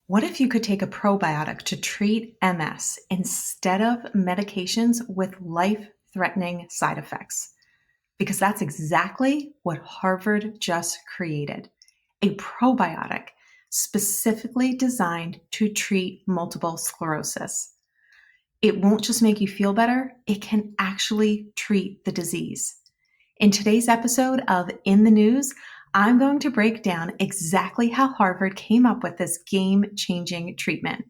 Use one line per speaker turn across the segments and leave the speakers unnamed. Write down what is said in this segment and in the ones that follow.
What if you could take a probiotic to treat MS instead of medications with life-threatening side effects? Because that's exactly what Harvard just created. A probiotic specifically designed to treat multiple sclerosis. It won't just make you feel better, it can actually treat the disease. In today's episode of In the News, I'm going to break down exactly how Harvard came up with this game-changing treatment.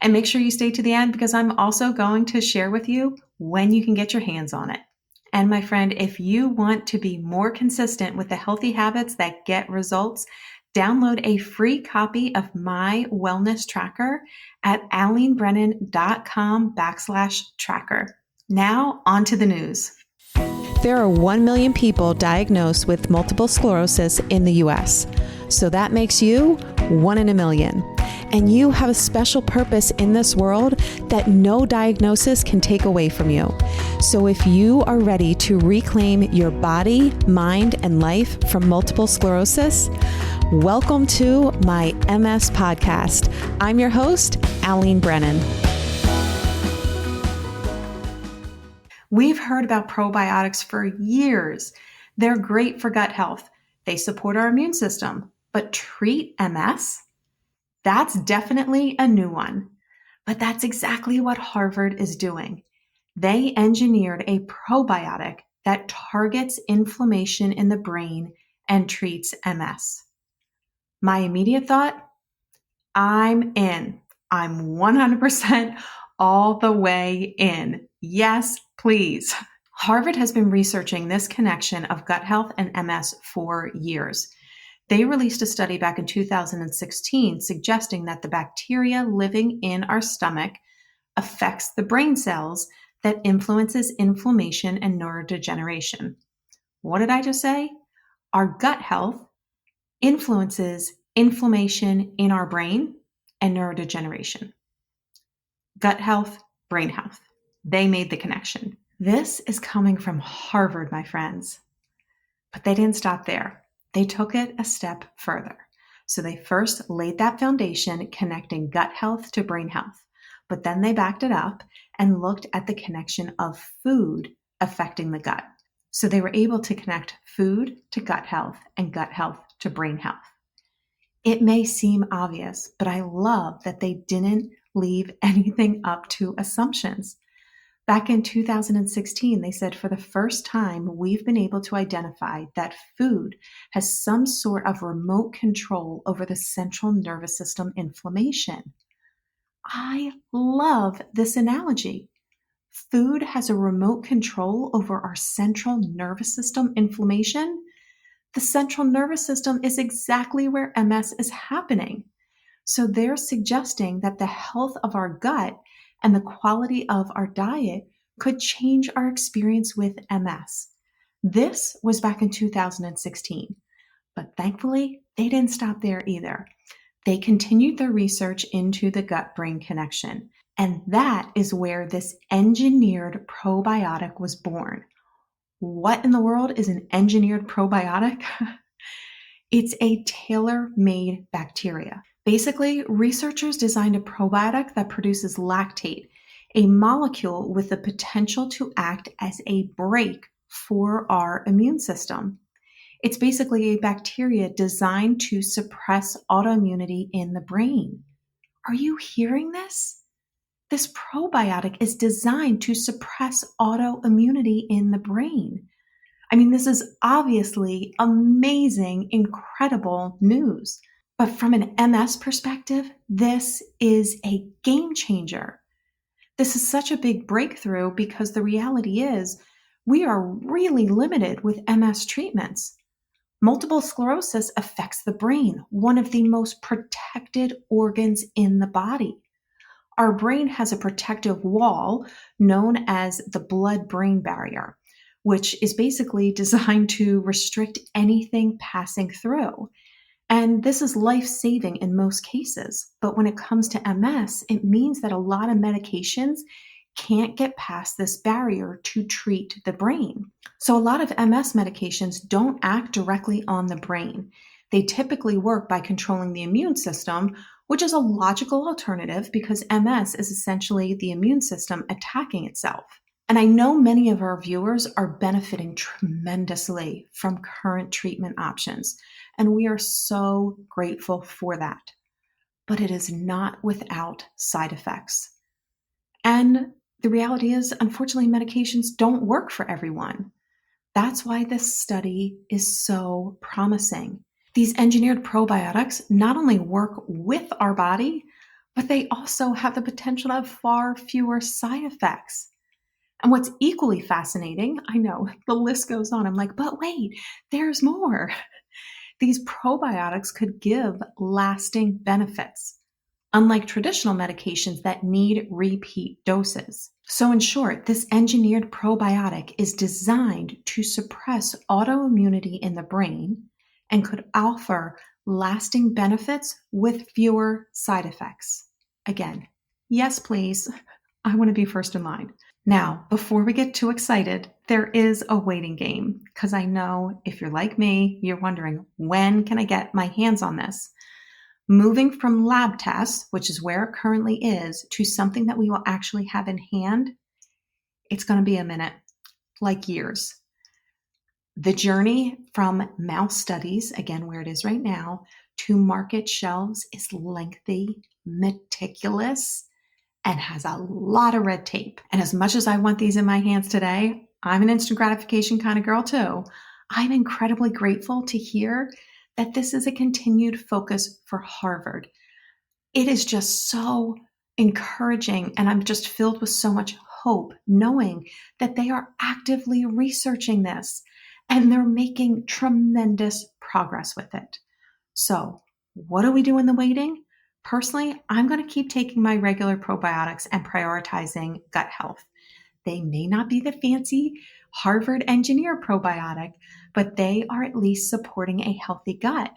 And make sure you stay to the end because I'm also going to share with you when you can get your hands on it. And my friend, if you want to be more consistent with the healthy habits that get results, download a free copy of my wellness tracker at alenebrennan.com/tracker. Now, on to the news.
There are 1 million people diagnosed with multiple sclerosis in the U.S., so that makes you 1 in a million. And you have a special purpose in this world that no diagnosis can take away from you. So if you are ready to reclaim your body, mind, and life from multiple sclerosis, welcome to my MS podcast. I'm your host, Alene Brennan.
We've heard about probiotics for years. They're great for gut health. They support our immune system. But treat MS? That's definitely a new one. But that's exactly what Harvard is doing. They engineered a probiotic that targets inflammation in the brain and treats MS. My immediate thought? I'm in. I'm 100% all the way in. Yes, please. Harvard has been researching this connection of gut health and MS for years. They released a study back in 2016 suggesting that the bacteria living in our stomach affects the brain cells that influences inflammation and neurodegeneration. What did I just say? Our gut health influences inflammation in our brain and neurodegeneration. Gut health, brain health. They made the connection. This is coming from Harvard, my friends. But they didn't stop there. They took it a step further. So they first laid that foundation connecting gut health to brain health. But then they backed it up and looked at the connection of food affecting the gut. So they were able to connect food to gut health and gut health to brain health. It may seem obvious, but I love that they didn't leave anything up to assumptions. Back in 2016, they said for the first time, we've been able to identify that food has some sort of remote control over the central nervous system inflammation. I love this analogy. Food has a remote control over our central nervous system inflammation. The central nervous system is exactly where MS is happening. So they're suggesting that the health of our gut and the quality of our diet could change our experience with MS. This was back in 2016. But thankfully, they didn't stop there either. They continued their research into the gut-brain connection. And that is where this engineered probiotic was born. What in the world is an engineered probiotic? It's a tailor-made bacteria. Basically, researchers designed a probiotic that produces lactate, a molecule with the potential to act as a brake for our immune system. It's basically a bacteria designed to suppress autoimmunity in the brain. Are you hearing this? This probiotic is designed to suppress autoimmunity in the brain. I mean, this is obviously amazing, incredible news. But from an MS perspective, this is a game changer. This is such a big breakthrough because the reality is we are really limited with MS treatments. Multiple sclerosis affects the brain, one of the most protected organs in the body. Our brain has a protective wall known as the blood-brain barrier, which is basically designed to restrict anything passing through. And this is life-saving in most cases. But when it comes to MS, it means that a lot of medications can't get past this barrier to treat the brain. So a lot of MS medications don't act directly on the brain. They typically work by controlling the immune system which is a logical alternative because MS is essentially the immune system attacking itself. And I know many of our viewers are benefiting tremendously from current treatment options, and we are so grateful for that. But it is not without side effects. And the reality is, unfortunately, medications don't work for everyone. That's why this study is so promising. These engineered probiotics not only work with our body, but they also have the potential to have far fewer side effects. And what's equally fascinating, I know the list goes on. I'm like, but wait, there's more. These probiotics could give lasting benefits, unlike traditional medications that need repeat doses. So in short, this engineered probiotic is designed to suppress autoimmunity in the brain and could offer lasting benefits with fewer side effects. Again, yes, please. I want to be first in line. Now, before we get too excited, there is a waiting game because I know if you're like me, you're wondering, when can I get my hands on this? Moving from lab tests, which is where it currently is, to something that we will actually have in hand, it's going to be a minute, like years. The journey from mouse studies, again, where it is right now, to market shelves is lengthy, meticulous, and has a lot of red tape. And as much as I want these in my hands today, I'm an instant gratification kind of girl too. I'm incredibly grateful to hear that this is a continued focus for Harvard. It is just so encouraging, and I'm just filled with so much hope knowing that they are actively researching this and they're making tremendous progress with it. So, what do we do in the waiting? Personally, I'm going to keep taking my regular probiotics and prioritizing gut health. They may not be the fancy Harvard engineer probiotic, but they are at least supporting a healthy gut.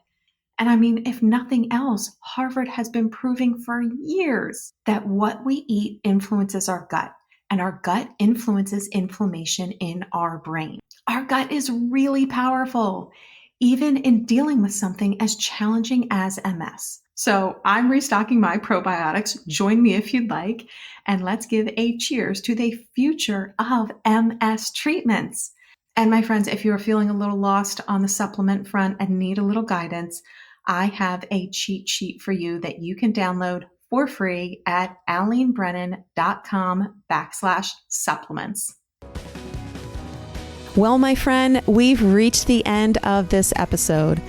And I mean, if nothing else, Harvard has been proving for years that what we eat influences our gut, and our gut influences inflammation in our brain. Our gut is really powerful, even in dealing with something as challenging as MS. So I'm restocking my probiotics. Join me if you'd like, and let's give a cheers to the future of MS treatments. And my friends, if you're feeling a little lost on the supplement front and need a little guidance, I have a cheat sheet for you that you can download for free at alenebrennan.com/supplements.
Well, my friend, we've reached the end of this episode.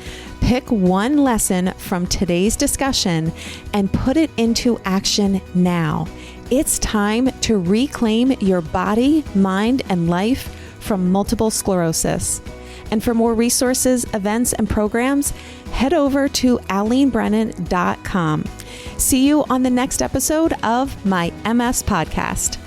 Pick one lesson from today's discussion and put it into action now. It's time to reclaim your body, mind, and life from multiple sclerosis. And for more resources, events, and programs, head over to alenebrennan.com. See you on the next episode of my MS podcast.